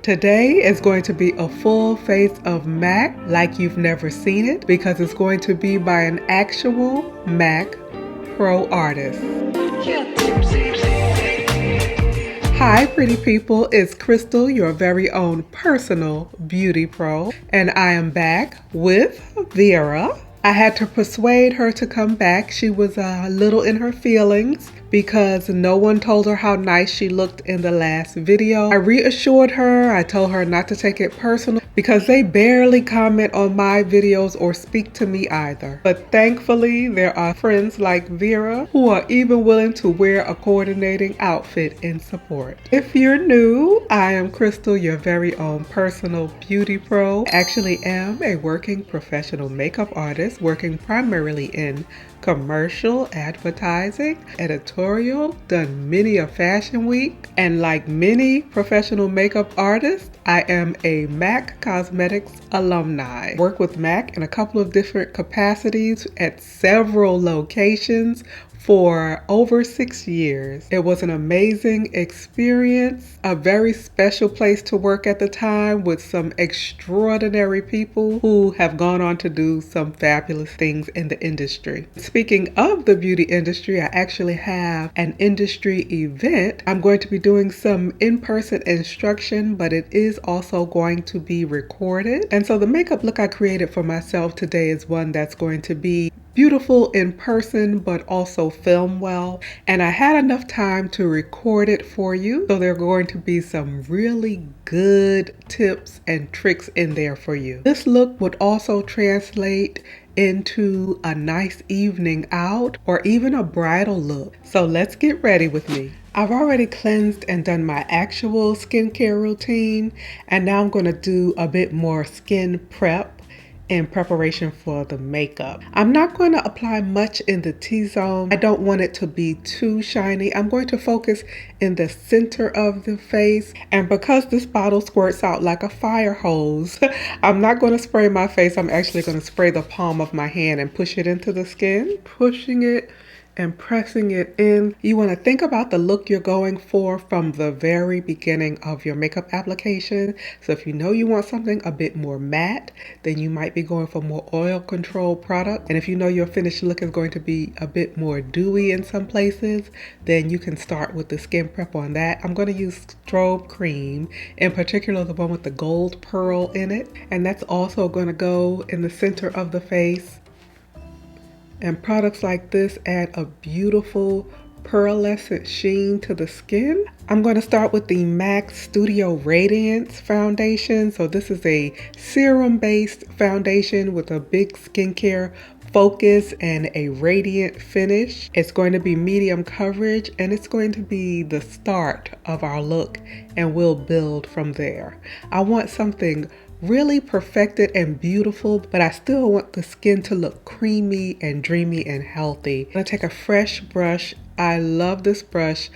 Today is going to be a full face of MAC like you've never seen it, because it's going to be by an actual MAC pro artist. Hi pretty people, it's Crystal, your very own personal beauty pro, and I am back with Vera. I had to persuade her to come back. She was a little in her feelings because no one told her how nice she looked in the last video. I reassured her. I told her not to take it personal because they barely comment on my videos or speak to me either. But thankfully, there are friends like Vera who are even willing to wear a coordinating outfit in support. If you're new, I am Crystal, your very own personal beauty pro. I actually am a working professional makeup artist, working primarily in commercial, advertising, editorial, done many a fashion week, and like many professional makeup artists, I am a MAC Cosmetics alumni. Work with MAC in a couple of different capacities at several locations for over 6 years. It was an amazing experience, a very special place to work at the time with some extraordinary people who have gone on to do some fabulous things in the industry. Speaking of the beauty industry, I actually have an industry event. I'm going to be doing some in-person instruction, but it is also going to be recorded. And so the makeup look I created for myself today is one that's going to be beautiful in person, but also film well. And I had enough time to record it for you. So there are going to be some really good tips and tricks in there for you. This look would also translate into a nice evening out or even a bridal look. So let's get ready with me. I've already cleansed and done my actual skincare routine, and now I'm going to do a bit more skin prep in preparation for the makeup. I'm not going to apply much in the T-zone. I don't want it to be too shiny. I'm going to focus in the center of the face, and because this bottle squirts out like a fire hose, I'm not going to spray my face. I'm actually going to spray the palm of my hand and push it into the skin, pushing it and pressing it in. You want to think about the look you're going for from the very beginning of your makeup application. So if you know you want something a bit more matte, then you might be going for more oil control product. And if you know your finished look is going to be a bit more dewy in some places, then you can start with the skin prep on that. I'm going to use strobe cream, in particular the one with the gold pearl in it. And that's also going to go in the center of the face. And products like this add a beautiful pearlescent sheen to the skin. I'm going to start with the MAC Studio Radiance foundation. So this is a serum-based foundation with a big skincare focus and a radiant finish. It's going to be medium coverage, and it's going to be the start of our look, and we'll build from there. I want something really perfected and beautiful, but I still want the skin to look creamy and dreamy and healthy. I'm gonna take a fresh brush. I love this brush.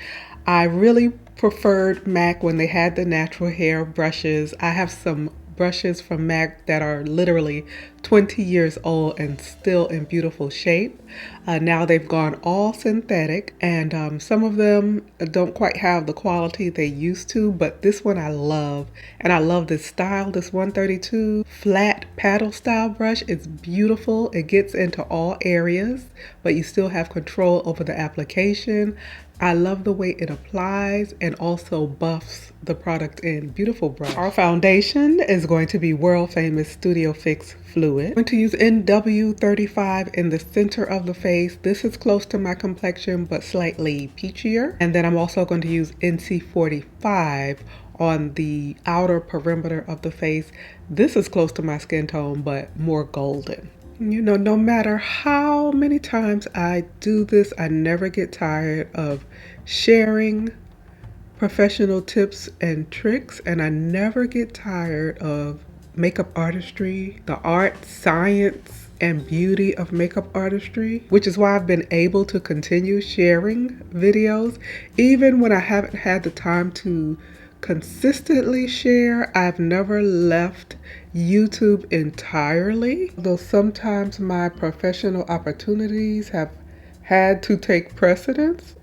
I really preferred MAC when they had the natural hair brushes. I have some brushes from MAC that are literally 20 years old and still in beautiful shape. Now they've gone all synthetic, and some of them don't quite have the quality they used to, but this one I love. And I love this style. This 132 flat paddle style brush is beautiful. It gets into all areas, but you still have control over the application. I love the way it applies and also buffs the product in. Beautiful brush. Our foundation is going to be world famous Studio Fix Fluid. I'm going to use NW35 in the center of the face. This is close to my complexion but slightly peachier. And then I'm also going to use NC45 on the outer perimeter of the face. This is close to my skin tone but more golden. You know, no matter how many times I do this, I never get tired of sharing professional tips and tricks, and I never get tired of makeup artistry, the art, science, and beauty of makeup artistry, which is why I've been able to continue sharing videos. Even when I haven't had the time to consistently share, I've never left YouTube entirely, though sometimes my professional opportunities have had to take precedence.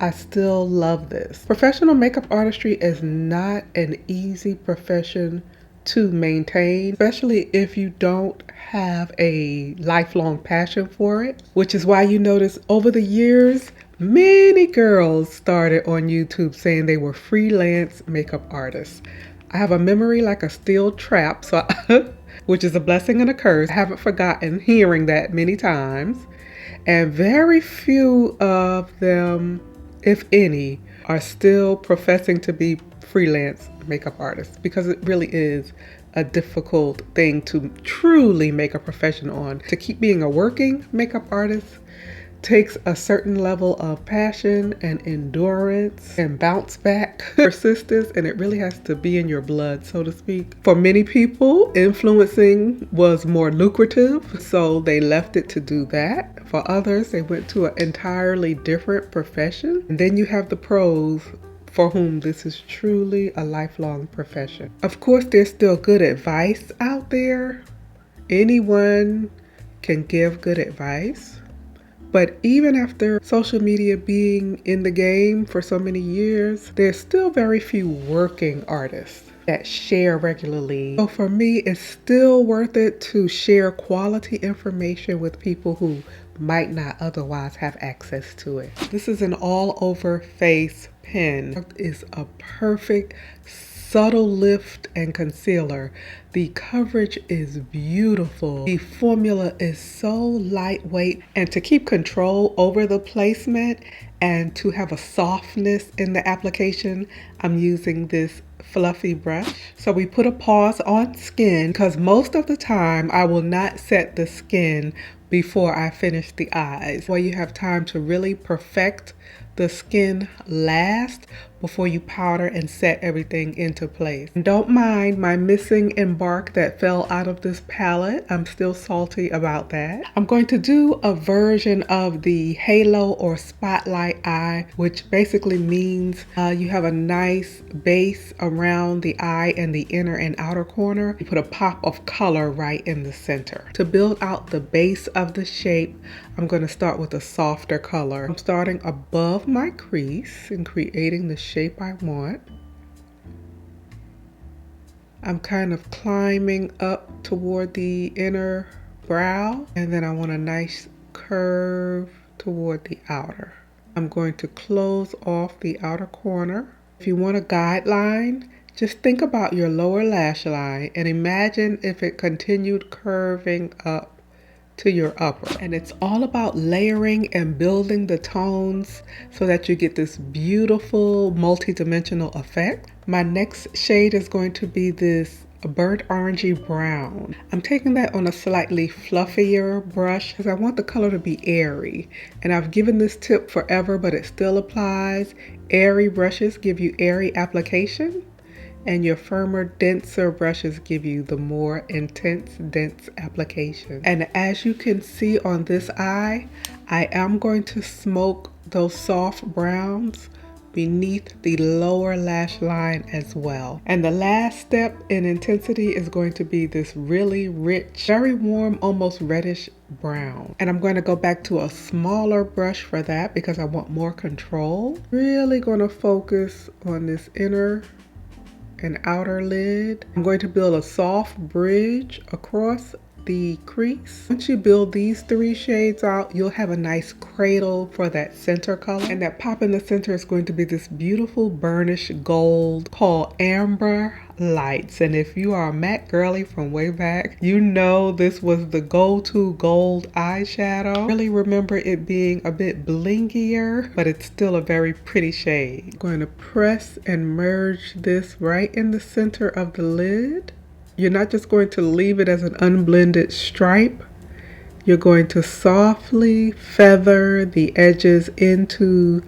I still love this. Professional makeup artistry is not an easy profession to maintain, especially if you don't have a lifelong passion for it, which is why you notice over the years, many girls started on YouTube saying they were freelance makeup artists. I have a memory like a steel trap, so which is a blessing and a curse. I haven't forgotten hearing that many times. And very few of them, if any, are still professing to be freelance makeup artists, because it really is a difficult thing to truly make a profession on. To keep being a working makeup artist takes a certain level of passion and endurance and bounce back persistence, and it really has to be in your blood, so to speak. For many people, influencing was more lucrative, so they left it to do that. For others, they went to an entirely different profession. And then you have the pros for whom this is truly a lifelong profession. Of course, there's still good advice out there. Anyone can give good advice. But even after social media being in the game for so many years, there's still very few working artists that share regularly. So for me, it's still worth it to share quality information with people who might not otherwise have access to it. This is an all-over face pen. It is a perfect subtle lift and concealer. The coverage is beautiful. The formula is so lightweight, and to keep control over the placement and to have a softness in the application, I'm using this fluffy brush. So we put a pause on skin because most of the time I will not set the skin before I finish the eyes, where you have time to really perfect the skin last before you powder and set everything into place. And don't mind my missing embark that fell out of this palette. I'm still salty about that. I'm going to do a version of the halo or spotlight eye, which basically means you have a nice base around the eye and the inner and outer corner. You put a pop of color right in the center. To build out the base of the shape, I'm going to start with a softer color. I'm starting above my crease and creating the shape I want. I'm kind of climbing up toward the inner brow, and then I want a nice curve toward the outer. I'm going to close off the outer corner. If you want a guideline, just think about your lower lash line and imagine if it continued curving up to your upper. And it's all about layering and building the tones so that you get this beautiful multi-dimensional effect. My next shade is going to be this burnt orangey brown. I'm taking that on a slightly fluffier brush because I want the color to be airy. And I've given this tip forever, but it still applies. Airy brushes give you airy application, and your firmer, denser brushes give you the more intense, dense application. And as you can see on this eye, I am going to smoke those soft browns beneath the lower lash line as well. And the last step in intensity is going to be this really rich, very warm, almost reddish brown. And I'm going to go back to a smaller brush for that because I want more control. Really going to focus on this inner and outer lid. I'm going to build a soft bridge across the crease. Once you build these three shades out, you'll have a nice cradle for that center color. And that pop in the center is going to be this beautiful burnished gold called Amber Lights. And if you are a MAC girly from way back, you know this was the go-to gold eyeshadow. Really remember it being a bit blingier, but it's still a very pretty shade. I'm going to press and merge this right in the center of the lid. You're not just going to leave it as an unblended stripe. You're going to softly feather the edges into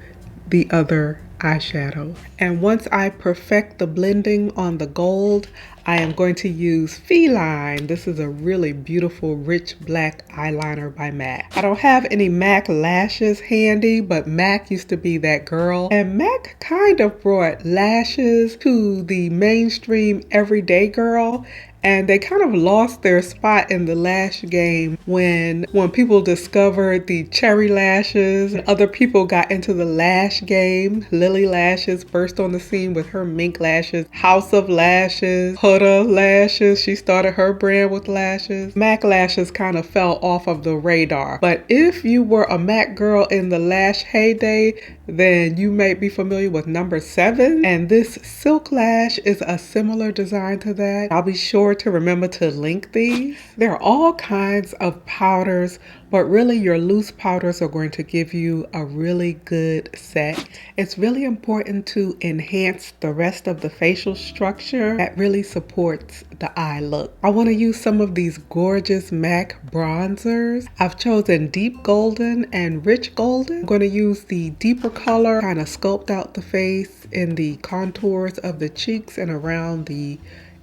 the other eyeshadow. And once I perfect the blending on the gold, I am going to use Feline. This is a really beautiful, rich black eyeliner by MAC. I don't have any MAC lashes handy, but MAC used to be that girl. And MAC kind of brought lashes to the mainstream everyday girl. And they kind of lost their spot in the lash game when people discovered the cherry lashes. Other people got into the lash game. Lily Lashes burst on the scene with her mink lashes. House of Lashes, Huda Lashes. She started her brand with lashes. MAC lashes kind of fell off of the radar. But if you were a MAC girl in the lash heyday, then you may be familiar with number 7. And this silk lash is a similar design to that. I'll be sure to remember to link these. There are all kinds of powders, but really your loose powders are going to give you a really good set. It's really important to enhance the rest of the facial structure that really supports the eye look. I want to use some of these gorgeous MAC bronzers. I've chosen deep golden and rich golden. I'm going to use the deeper color, kind of sculpt out the face in the contours of the cheeks and around the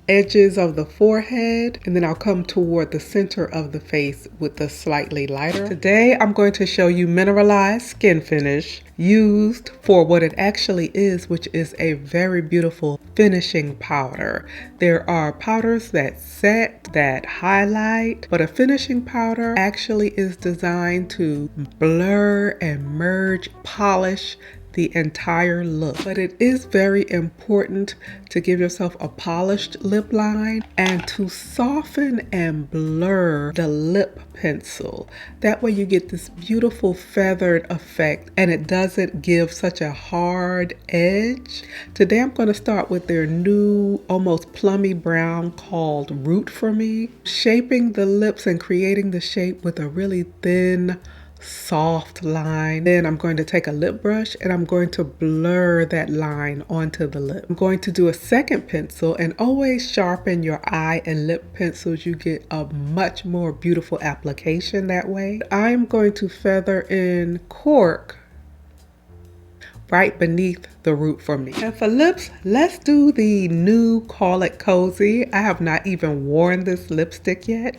edges of the forehead, and then I'll come toward the center of the face with the slightly lighter. Today I'm going to show you mineralized skin finish used for what it actually is, which is a very beautiful finishing powder. There are powders that set, that highlight, but a finishing powder actually is designed to blur and merge, polish the entire look. But it is very important to give yourself a polished lip line and to soften and blur the lip pencil. That way you get this beautiful feathered effect and it doesn't give such a hard edge. Today I'm going to start with their new almost plummy brown called Root for Me, shaping the lips and creating the shape with a really thin soft line. Then I'm going to take a lip brush and I'm going to blur that line onto the lip. I'm going to do a second pencil, and always sharpen your eye and lip pencils. You get a much more beautiful application that way. I'm going to feather in Cork right beneath the Root for Me. And for lips, let's do the new Call It Cozy. I have not even worn this lipstick yet.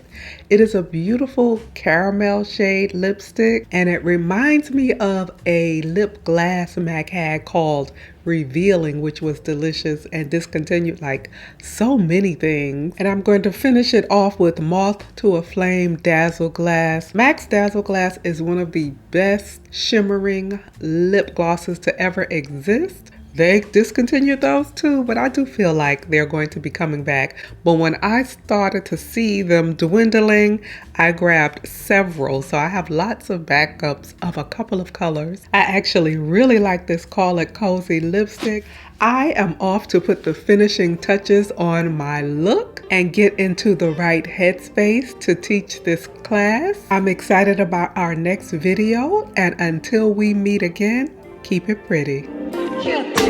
It is a beautiful caramel shade lipstick, and it reminds me of a lip gloss MAC had called Revealing, which was delicious and discontinued like so many things. And I'm going to finish it off with Moth to a Flame Dazzle Glass. MAC's Dazzle Glass is one of the best shimmering lip glosses to ever exist. They discontinued those too, but I do feel like they're going to be coming back. But when I started to see them dwindling, I grabbed several. So I have lots of backups of a couple of colors. I actually really like this Call It Cozy lipstick. I am off to put the finishing touches on my look and get into the right headspace to teach this class. I'm excited about our next video, and until we meet again, keep it pretty. Yeah.